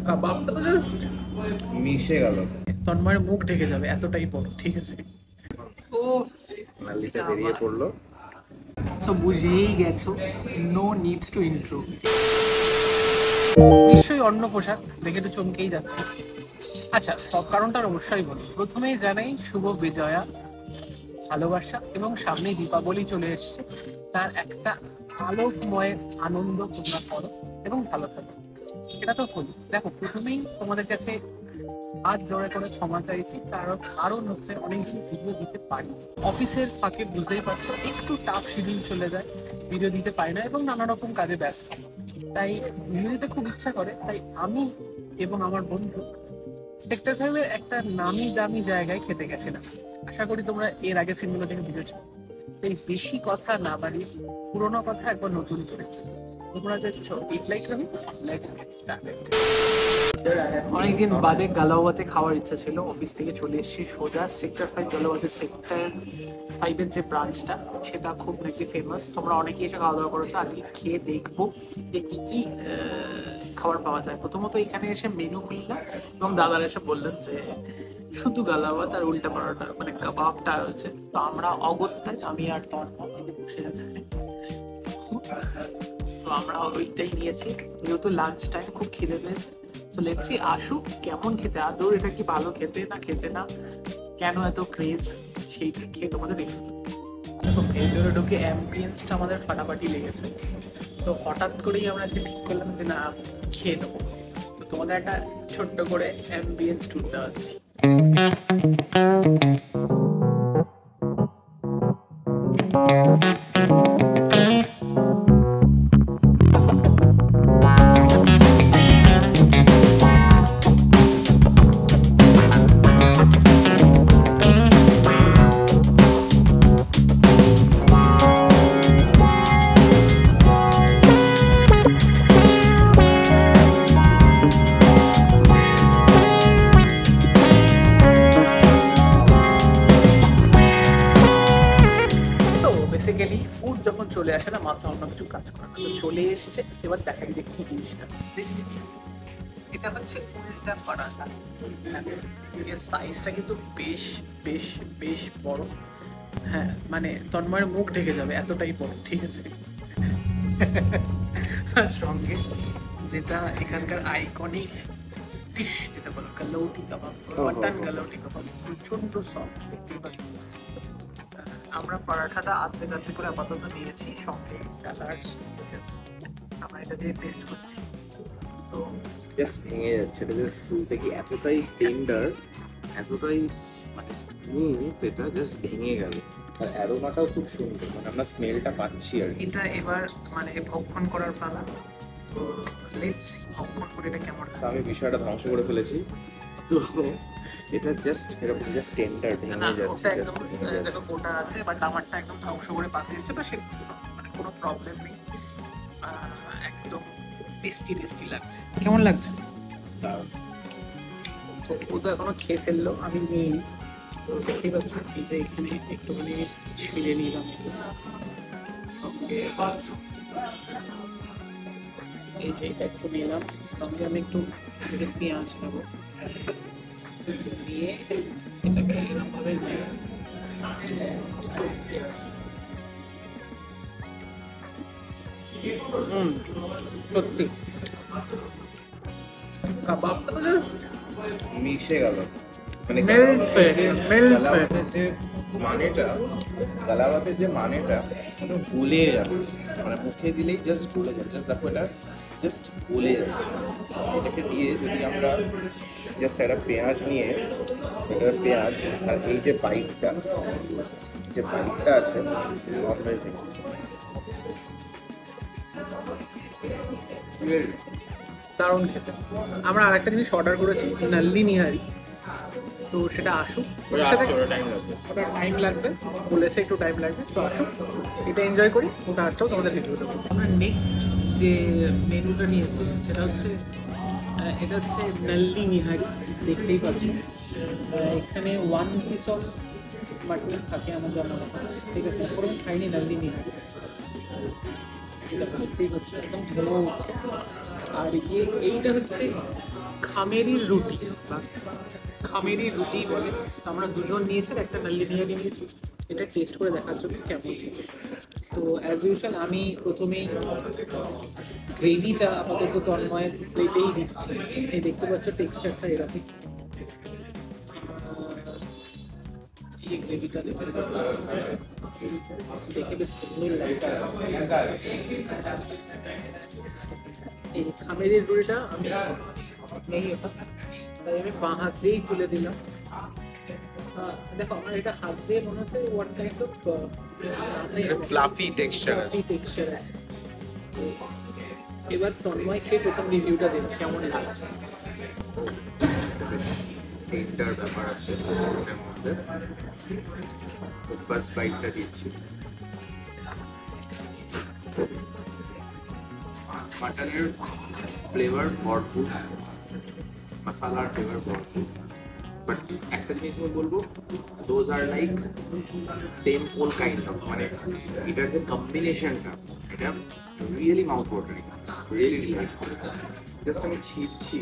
কাবাবটা তো জাস্ট মিশে গেল, তন্ময়ের মুখ ঢেকে যাবে এতটাই বড়। ঠিক আছে, ও নালিটা বেরিয়ে পড়লো। সো বুঝেই গেছো, নো নিডস টু ইন্ট্রো। নিশ্চয়ই অন্য পোশাক দেখে একটু চমকেই যাচ্ছে। আচ্ছা, সব কারণটা অবশ্যই বলি। প্রথমেই জানাই শুভ বিজয়া, ভালোবাসা এবং সামনেই দীপাবলি চলে এসছে, তার একটা আলোকময় আনন্দ তোমরা করো এবং ভালো থাকো। এটা তো বলি। দেখো, প্রথমেই তোমাদের কাছে হাত জোড়ে করে ক্ষমা চাইছি, কারণ হচ্ছে অনেকদিন ভিডিও দিতে পারি। অফিসের ফাঁকে বুঝতেই পারছো একটু টাফ শিডিউল চলে যায়, ভিডিও দিতে পারি না এবং নানা রকম কাজে ব্যস্ত। তাই ভিডিও দিতে খুব ইচ্ছা করে, তাই আমি এবং আমার বন্ধু সেক্টর 5-এর একটা নামি দামি জায়গায় খেতে গেছিলাম। আশা করি তোমরা এর আগে সিনগুলো থেকে বুঝেছো। তাই বেশি কথা না বাড়িয়ে পুরোনো কথা একবার নতুন করে তোমরা দেখছো it like Robi, let's get started. অনেকদিন বাদে গালাওয়াতে খাওয়ার ইচ্ছা ছিল, অফিস থেকে চলে এসেছি সোজা সেক্টর 5। গালাওয়াতে সেক্টর 5-এর যে ব্রাঞ্চটা সেটা খুব নাকি ফেমাস, তোমরা অনেকেই এসে খাওয়া দাওয়া করেছো। আজকে খেয়ে দেখবো যে কি কি খাবার পাওয়া যায়। প্রথমত এখানে এসে মেনু খুললাম এবং দাদারা এসে বললেন যে শুধু গালাওয়াত আর উল্টা পরোটা মানে কাবাবটা রয়েছে। তো আমরা অগত্যায়, আমি আর তন্ময় বসে আছে, তো আমরা ওইটাই নিয়েছি। যেহেতু লাঞ্চ টাইম, খুব খিদে পেয়েছে। সো লেটস সি আসুক কেমন খেতে, আদৌ এটা কি ভালো খেতে না কেন এত ক্রেজ, সেইটা খেয়ে তোমাদের দেখতে। দেখো, ভেতরে ঢুকে অ্যাম্বিয়েন্সটা আমাদের ফাটাফাটি লেগেছে। তো হঠাৎ করেই আমরা আজকে ঠিক করলাম যে না, খেয়ে নেবো। তো তোমাদের একটা ছোট্ট করে অ্যাম্বিয়েন্স ট্যুর দেওয়াচ্ছি। বেসিক্যালি ফুড যখন চলে আসে না, মাথা অন্য কিছু কাজ করে না। তো চলে এসছে, এবার দেখাই দেখি জিনিসটা। এটা হচ্ছে উল্টা পরাঠা। এর সাইজটা কিন্তু বেশ বেশ বেশ বড়। হ্যাঁ, মানে তন্ময়ের মুখ ঢেকে যাবে এতটাই বড়। ঠিক আছে, আর সঙ্গে যেটা এখানকার আইকনিক ডিশ, যেটা বলো গালাউটি কাবাব, মাটন গালাউটি কাবাব, প্রচন্ড সফট দেখতেই পাচ্ছি। আমরা পরাঠাটা আধে করে আপাতত নিয়েছি, সঙ্গে স্যালাড। আমরা এটা দিয়ে টেস্ট করছি। তো জাস্ট ভেঙে যাচ্ছে, এটা জাস্ট তুলতে কি এতটাই টেন্ডার, এতটাই মানে স্মুথ, এটা জাস্ট ভেঙে গেল। আর অ্যারোমাটাও খুব সুন্দর, মানে আমরা স্মেলটা পাচ্ছি আর কি। এটা এবার মানে ভক্ষণ করার পালা। তো লেটস সি ভক্ষণ করে এটা কেমন। আমি বিষয়টা ধ্বংস করে ফেলেছি। তো এটা জাস্ট এরকম জাস্ট টেন্ডার ভেঙে যাচ্ছে, জাস্ট ভেঙে যাচ্ছে। দেখো ওটা আছে, বাট আমারটা একদম ধ্বংস করে পাঠিয়েছে, বা সে মানে কোনো প্রবলেম নেই, একদম টেস্টি লাগছে। কেমন লাগছে? তো ও তো এখনো খেয়ে ফেললো, আমি নিইনি। তো দেখতেই পাচ্ছি এই যে এখানে একটুখানি ছিঁড়ে নিলাম, সঙ্গে এই যে এটা একটু নিলাম, সঙ্গে আমি একটু পেঁয়াজ নেবো, নিয়ে এটাকে এরকমভাবে সত্যি কাবাবটা তো জাস্ট মিশে গেল, মানে গালাওয়াতের যে মানেটা, গালাওয়াতের যে মানেটা গলে যাবে, মানে মুখে দিলেই জাস্ট গলে যাবে। জাস্ট দেখো, এটা জাস্ট গলে যাচ্ছে। এটাকে দিয়ে যদি আমরা জাস্ট একটা পেঁয়াজ নিয়ে, এটা পেঁয়াজ আর এই যে বাইটটা আছে, অ্যামেজিং। দারুণ খেতে। আমরা আরেকটা জিনিস অর্ডার করেছি, নাল্লি নিহারি। তো সেটা আসুক, ওটা টাইম লাগবে বলেছে, একটু টাইম লাগবে। তো আসুক, এটা এনজয় করি, ওটা আসছেও তোমাদের ভিডিও দেবো। আমরা নেক্সট যে মেনুটা নিয়েছি সেটা হচ্ছে নাল্লি নিহারি। দেখতেই পাচ্ছি এখানে 1 পিস অফ মাটন থাকে আমার জন্য। ঠিক আছে, পুরো খাইনি নাল্লি নিহারি। এটা দেখতেই পাচ্ছি একদম ঝোলো উঠছে। আর এইটা হচ্ছে খামেরির রুটি বা খামেরি রুটি বলে। তো আমরা দুজন নিয়েছি আর একটা নাল্লি বিরিয়ানি নিয়েছি, এটা টেস্ট করে দেখার জন্য কেমন খেতে। তো অ্যাজ ইউজুয়াল আমি প্রথমেই গ্রেভিটা আপাতত তন্ময়ের প্লেটেই দিচ্ছি। এই দেখতে পাচ্ছ টেক্সচারটা এরকম। এই গ্রেভিটা দেখে বেশ সুন্দর লাগছে। এই খামেরির রুটিটা আমি নেই এটা, তাই আমি বাঁ হাত দিয়েই তুলে দিলাম। দেখো আমার এটা হাত দিয়ে মনে হচ্ছে one kind of fluffy texture আছে। টেক্সচার আছে। তো এবার তন্ময় খেয়ে প্রথম রিভিউটা দেবে কেমন লাগছে। তিনটার ব্যাপার আছে এটার মধ্যে। ফার্স্ট বাইটটা দিচ্ছি। মাটনের ফ্লেভার ভরপুর, মশলার ফ্লেভার ভরপুর, বাট একটা জিনিস আমি বলবো, those are like same whole kind of, মানে এটার যে কম্বিনেশনটা এটা really mouth watering, really delightful. Just আমি ছিটছি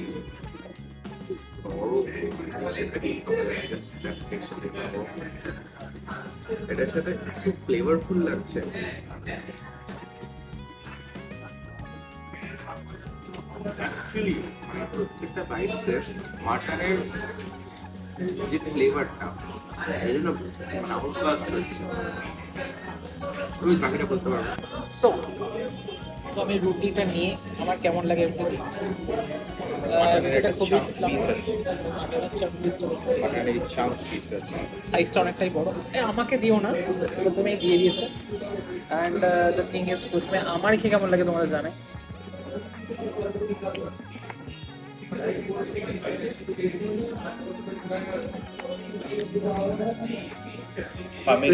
এটার সাথে একটু ফ্লেভারফুল লাগছে। অ্যাকচুয়ালি মানে প্রত্যেকটা বাইটসের মাটনের যে ফ্লেভারটা এই জন্য মানে আউটকাস্ট হচ্ছে। তুমি বাকিটা বলতে পারবো। তো আমি রুটিটা নিয়ে আমার কেমন লাগে এটা দেখছি। এটা খুবই সাইজটা অনেকটাই বড়। আমাকে দিও না, প্রথমেই দিয়ে দিয়েছে। অ্যান্ড দ্য থিং ইজ, প্রথমে আমার খেয়ে কেমন লাগে তোমাদের জানে।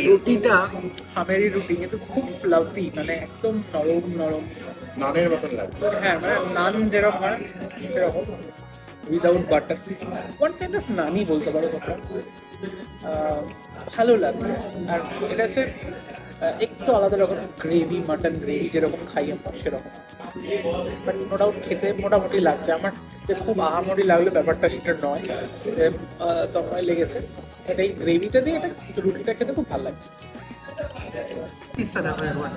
রুটিটা খামেরি রুটি কিন্তু খুব ফ্লাফি, মানে একদম নরম নরম, নানের মতন লাগছে। হ্যাঁ মানে নান যেরকম হয় সেরকম, without butter, one kind of নানই বলতে পারো তোমরা। ভালো লাগছে। আর এটা হচ্ছে একটু আলাদা রকম গ্রেভি, মাটন গ্রেভি যেরকম খাই আমরা সেরকম, বাট নো ডাউট খেতে মোটামুটি লাগছে। আমার যে খুব আহামরি লাগলো ব্যাপারটা সেটা নয়, তন্ময় লেগেছে। এটা এই গ্রেভিটা দিয়ে এটা রুটিটা খেতে খুব ভালো লাগছে। পিসটা দেখো একবার,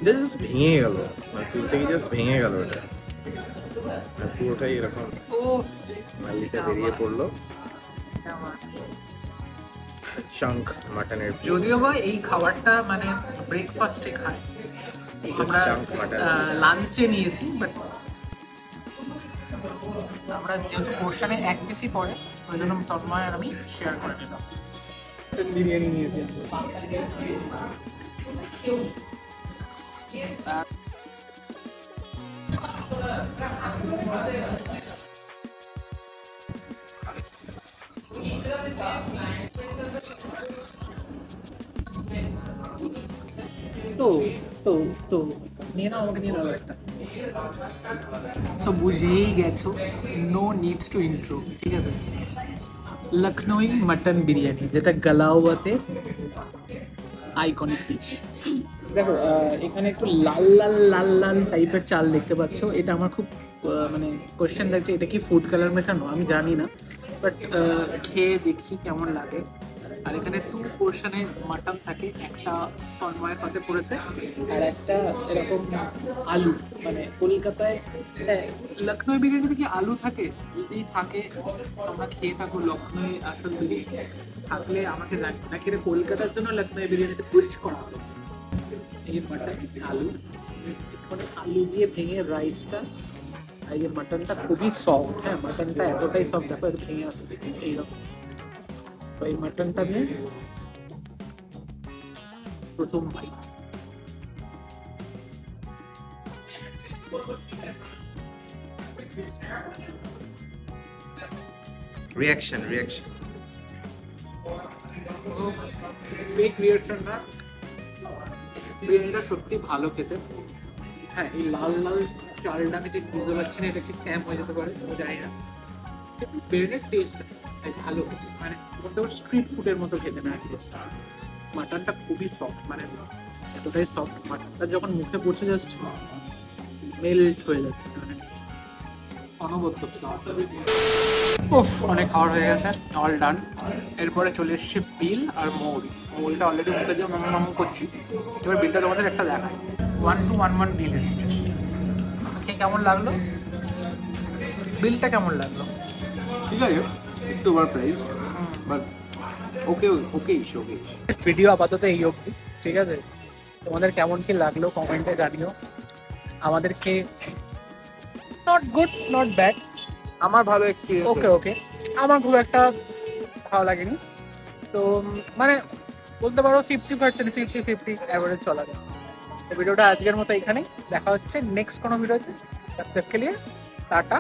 জাস্ট ভেঙে গেল, মানে তুল থেকে জাস্ট ভেঙে গেল। এটা পুরোটাই এরকম নাল্লিটা বেরিয়ে পড়লো। চাঙ্ক মাটনের, যদিও বা এই খাবারটা মানে ব্রেকফাস্টে খায়, আমরা লাঞ্চে নিয়েছি, বাট আমরা যেহেতু পোর্শনে এক পিসই পড়ে ওই জন্য তন্ময় আর আমি শেয়ার করে নিলাম। বিরিয়ানি নিয়েছি। তো তো তো নিয়ে নাও, আমাকে নিয়ে নাও একটা। সো বুঝেই গেছো, নো নিডস টু ইন্ট্রো, ঠিক আছে। লখনউই মাটন বিরিয়ানি, যেটা গালাওয়াতে আইকনিক ডিশ। দেখো এখানে একটু লাল লাল লাল লাল টাইপের চাল দেখতে পাচ্ছ। এটা আমার খুব মানে কোয়েশ্চেন লাগছে, এটা কি ফুড কালার মেশানো আমি জানি না, বাট খেয়ে দেখি কেমন লাগে। আর এখানে 2 পোর্শনে মাটন থাকে, একটা তন্ময়ের পাতে পড়েছে আর একটা এরকম আলু। মানে কলকাতায় লখনউ বিরিয়ানিতে কি আলু থাকে? যদি থাকে তোমরা খেয়ে থাকো লখনউ আসল বিরিয়ানি, থাকলে আমাকে জানি, নাকি এটা কলকাতার জন্য লখনউ বিরিয়ানিতে পুশ করা হয়েছে। এই মাটন আলু, মানে আলু দিয়ে ভেঙে রাইসটা, এই যে মাটনটা খুবই সফট। হ্যাঁ মাটনটা এতটাই সফট, দেখো ভেঙে আসছে এইরকম। তো এই মাটনটা দিয়ে প্রথম বাইট। রিঅ্যাকশন ফেক রিঅ্যাকশন না, বিরিয়ানিটা সত্যি ভালো খেতে। হ্যাঁ এই লাল লাল চালটা আমি ঠিক বুঝতে পারছি না, এটা কি স্ক্যাম হয়ে যেতে পারে আমি জানি না, কিন্তু বিরিয়ানির টেস্ট ভালো, মানে বলতে পারো স্ট্রিট ফুডের মতো খেতে না টেস্ট। মাটনটা খুবই সফট, মানে এতটাই সফট, মাটনটা যখন মুখে পড়ছে জাস্ট মেল্ট হয়ে যাচ্ছে মানে অনবদ্য উফ, অনেক খাবার হয়ে গেছে, অল ডান। এরপরে চলে এসছে বিল আর মৌরি। মৌরিটা অলরেডি মুখে দিয়ে মাম করছি। এবার বিলটা তোমাদের একটা দেখাই। 1211 বিল এসছে। খেয়ে কেমন লাগলো? বিলটা কেমন লাগলো? ঠিক আছে, একটু over price, but okay okay is okay is. Video আপাতত এই অবধি, ঠিক আছে? তোমাদের কেমন কি লাগলো কমেন্টে জানিও। আমাদেরকে নট গুড নট ব্যাড, আমার ভালো এক্সপিরিয়েন্স। ওকে ওকে, আমার খুব একটা ভালো লাগেনি। তো মানে বলতে পারো 50% 50-50 অ্যাভারেজ চলা যায়। তো ভিডিওটা আজকের মতো এখানেই, দেখা হচ্ছে নেক্সট কোনো ভিডিওতে। তব তক কে লিয়ে টাটা।